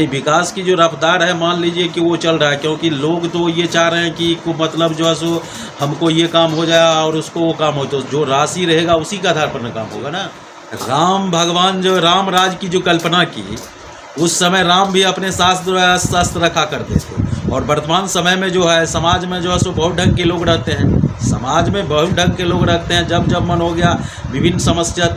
विकास की जो रफ्तार है मान लीजिए कि वो चल रहा है, क्योंकि लोग तो ये चाह रहे हैं कि को मतलब जो है सो हमको ये काम हो जाए और उसको वो काम हो, तो जो राशि रहेगा उसी के आधार पर न काम होगा ना। राम भगवान जो राम राज की जो कल्पना की, उस समय राम भी अपने शास्त्र रखा करते थे, और वर्तमान समय में जो है समाज में जो है सो बहुत ढंग के लोग रहते हैं, समाज में बहुत ढंग के लोग रहते हैं। जब जब मन हो गया विभिन्न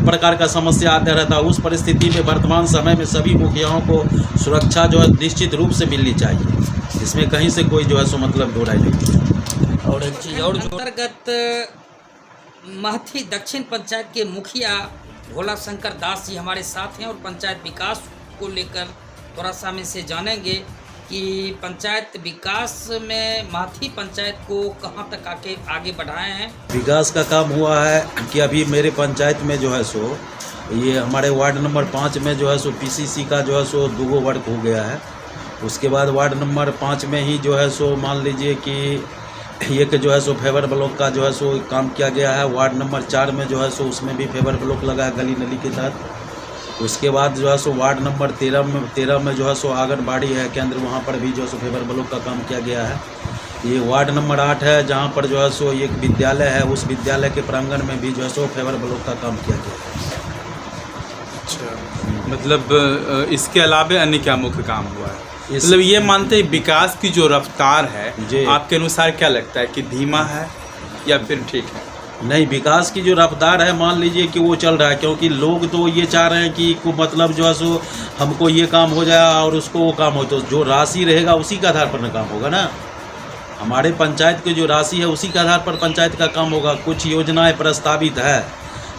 प्रकार का समस्या आता रहता है, उस परिस्थिति में वर्तमान समय में सभी मुखियाओं को सुरक्षा जो है निश्चित रूप से मिलनी चाहिए, इसमें कहीं से कोई जो है सो मतलब दो राय नहीं। और एक चीज़ और अंतर्गत महथी दक्षिण पंचायत के मुखिया भोला शंकर दास जी हमारे साथ हैं, और पंचायत विकास को लेकर थोड़ा सा हम इनसे जानेंगे कि पंचायत विकास में महथी पंचायत को कहां तक आगे बढ़ाए हैं। विकास का काम हुआ है कि अभी मेरे पंचायत में जो है सो ये हमारे वार्ड नंबर 5 में जो है सो पीसीसी का जो है सो 2 वर्क हो गया है। उसके बाद वार्ड नंबर 5 में ही जो है सो मान लीजिए कि एक जो है सो फेवर ब्लॉक का जो है सो काम किया गया है। वार्ड नंबर 4 में जो है सो उसमें भी फेवर ब्लॉक लगा है गली नली के तहत। उसके बाद जो है सो वार्ड नंबर 13 में जो है सो आंगनबाड़ी है केंद्र, वहाँ पर भी जो है सो फेवर ब्लॉक का काम किया गया है। ये वार्ड नंबर 8 है जहाँ पर जो है सो एक विद्यालय है, उस विद्यालय के प्रांगण में भी जो है सो फेवर ब्लॉक का काम किया गया है। अच्छा, मतलब इसके अलावा अन्य क्या मुख्य काम हुआ है? मतलब ये मानते हैं विकास की जो रफ्तार है आपके अनुसार क्या लगता है कि धीमा है या फिर ठीक है? नहीं, विकास की जो रफ्तार है मान लीजिए कि वो चल रहा है, क्योंकि लोग तो ये चाह रहे हैं कि को मतलब जो है सो हमको ये काम हो जाए और उसको वो काम हो, तो जो राशि रहेगा उसी के आधार पर न काम होगा ना। हमारे पंचायत की जो राशि है उसी के आधार पर पंचायत का काम होगा। कुछ योजनाएं प्रस्तावित है,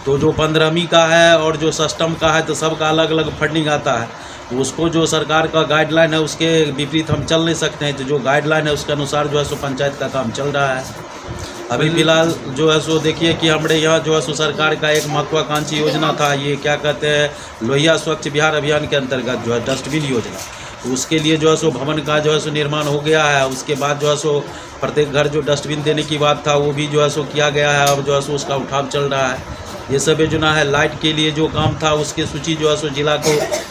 तो जो 15वीं का है और जो सष्टम का है तो सबका अलग अलग फंडिंग आता है, तो उसको जो सरकार का गाइडलाइन है उसके विपरीत हम चल नहीं सकते हैं। तो जो गाइडलाइन है उसके अनुसार जो है सो पंचायत का काम चल रहा है। अभी फिलहाल जो है सो देखिए कि हमारे यहाँ जो है सो सरकार का एक महत्वाकांक्षी योजना था, ये क्या कहते हैं लोहिया स्वच्छ बिहार अभियान के अंतर्गत जो है डस्टबिन योजना, तो उसके लिए जो है सो भवन का जो है सो निर्माण हो गया है। उसके बाद जो है सो प्रत्येक घर जो डस्टबिन देने की बात था वो भी जो है सो किया गया है, और जो है सो उसका उठाव चल रहा है। ये सब योजना है। लाइट के लिए जो काम था उसकी सूची जो है सो जिला को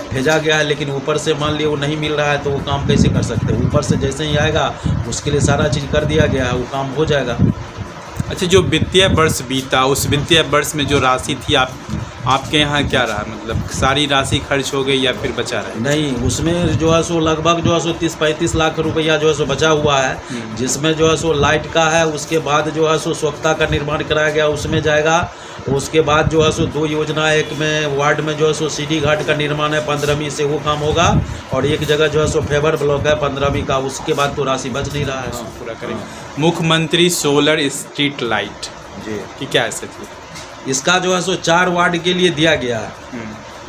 भेजा गया है, लेकिन ऊपर से मान लिए वो नहीं मिल रहा है तो वो काम कैसे कर सकते हैं। ऊपर से जैसे ही आएगा उसके लिए सारा चीज़ कर दिया गया है, वो काम हो जाएगा। अच्छा, जो वित्तीय वर्ष बीता उस वित्तीय वर्ष में जो राशि थी आपके यहाँ क्या रहा? मतलब सारी राशि खर्च हो गई या फिर बचा रहा? नहीं, उसमें जो है सो लगभग जो है सो 30-35 लाख रुपया जो है सो बचा हुआ है, जिसमें जो है सो लाइट का है। उसके बाद जो है सो स्वच्छता का निर्माण कराया गया उसमें जाएगा। उसके बाद जो है सो 2 योजना, एक में वार्ड में जो है सो सीढ़ी घाट का निर्माण है 15वीं से वो काम होगा, और एक जगह जो है सो फेवर ब्लॉक है 15वीं का। उसके बाद तो राशि बच नहीं रहा है। पूरा करेंगे। मुख्यमंत्री सोलर स्ट्रीट लाइट जी की क्या हैसियत है? इसका जो है सो 4 वार्ड के लिए दिया गया है,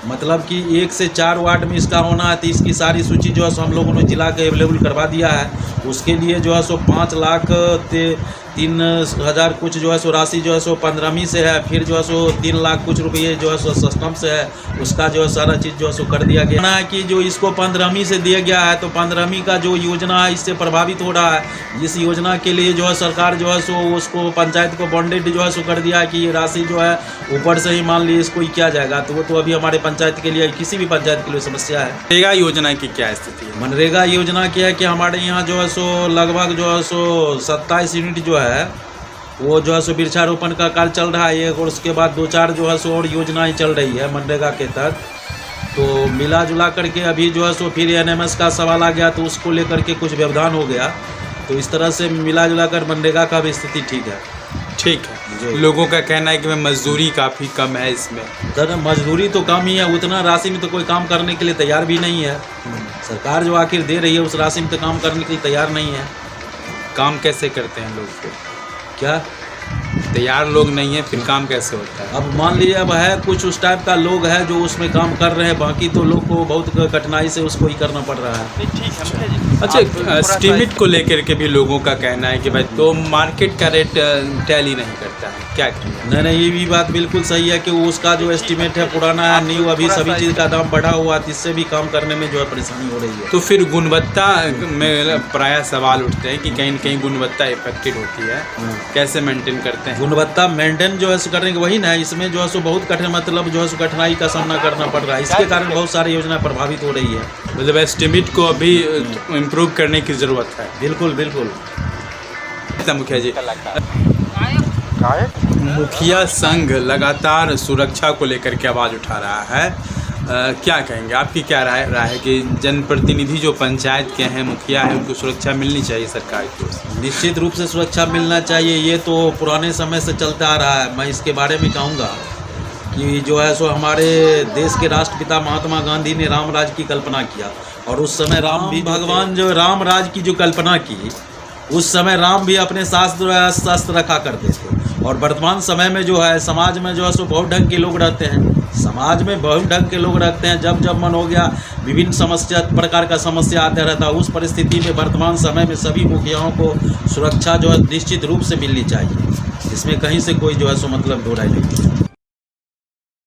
मतलब कि 1 से 4 वार्ड में इसका होना है। तो इसकी सारी सूची जो है सो हम लोगों ने जिला के अवेलेबल करवा दिया है। उसके लिए जो है सो 5,03,000 कुछ जो है सो राशि जो है सो 15वीं से है, फिर जो है सो 3 लाख कुछ रुपये जो है सो सष्टम से है। उसका जो है सारा चीज़ जो है सो कर दिया गया है कि जो इसको 15वीं से दिया गया है, तो 15वीं का जो योजना है इससे प्रभावित हो रहा है। इस योजना के लिए जो है सरकार जो है सो उसको पंचायत को बॉन्डेड जो है सो कर दिया है कि ये राशि जो है ऊपर से ही मान ली इसको ही किया जाएगा। तो वो तो अभी हमारे पंचायत के लिए, किसी भी पंचायत के लिए समस्या है। मनरेगा योजना की क्या स्थिति है? मनरेगा योजना क्या है कि हमारे यहाँ जो है सो लगभग जो है सो 27 यूनिट जो है वो जो है सो वृक्षारोपण का कार्य चल रहा है, और उसके बाद 2-4 जो है सो और योजनाएं चल रही है मनरेगा के तहत। तो मिला जुला करके अभी जो है सो फिर एनएमएस का सवाल आ गया, तो उसको लेकर के कुछ व्यवधान हो गया। तो इस तरह से मिला जुला कर मनरेगा का भी स्थिति ठीक है। ठीक है। लोगों का कहना है कि मजदूरी काफ़ी कम है इसमें। सर मजदूरी तो कम ही है, उतना राशि में तो कोई काम करने के लिए तैयार भी नहीं है। सरकार जो आखिर दे रही है उस राशि में तो काम करने के लिए तैयार नहीं है। काम कैसे करते हैं लोग? फिर क्या तैयार लोग नहीं है, फिर काम कैसे होता है? अब मान लीजिए अब है कुछ उस टाइप का लोग है जो उसमें काम कर रहे हैं, बाकी तो लोग को बहुत कठिनाई से उसको ही करना पड़ रहा है। अच्छा, एस्टीमेट को लेकर के भी लोगों का कहना है कि भाई तो मार्केट का रेट टैली नहीं करता है, क्या करें? नहीं, ये भी बात बिल्कुल सही है कि उसका जो एस्टीमेट है पुराना है, न्यू अभी सभी चीज़ का दाम बढ़ा हुआ है, इससे भी काम करने में जो है परेशानी हो रही है। तो फिर गुणवत्ता में प्रायः सवाल उठते हैं कि कहीं न कहीं गुणवत्ता इफेक्टेड होती है, कैसे मेंटेन करते हैं? गुणवत्ता मेंटेन जो है सो करने के वही ना, इसमें जो है सो बहुत कठिन मतलब जो है सो कठिनाई का सामना करना पड़ रहा है। इसके कारण बहुत सारी योजना प्रभावित हो रही है। मतलब एस्टिमेट को अभी इम्प्रूव करने की ज़रूरत है। बिल्कुल बिल्कुल। मुखिया जी, मुखिया संघ लगातार सुरक्षा को लेकर के आवाज़ उठा रहा है, क्या कहेंगे, आपकी क्या राय है कि जनप्रतिनिधि जो पंचायत के हैं, मुखिया है, उनको सुरक्षा मिलनी चाहिए सरकार की ओर से? निश्चित रूप से सुरक्षा मिलना चाहिए, ये तो पुराने समय से चलता आ रहा है। मैं इसके बारे में कहूँगा कि जो है सो हमारे देश के राष्ट्रपिता महात्मा गांधी ने राम राज की कल्पना किया, और उस समय राम भी भगवान जो राम राज की जो कल्पना की, उस समय राम भी अपने शस्त्र रखा करते थे। और वर्तमान समय में जो है समाज में जो है सो बहुत ढंग के लोग रहते हैं, समाज में बहुत ढंग के लोग रहते हैं। जब जब मन हो गया विभिन्न प्रकार का समस्या आते रहता है। उस परिस्थिति में वर्तमान समय में सभी मुखियाओं को सुरक्षा जो है निश्चित रूप से मिलनी चाहिए, इसमें कहीं से कोई जो है सो मतलब दो राय नहीं।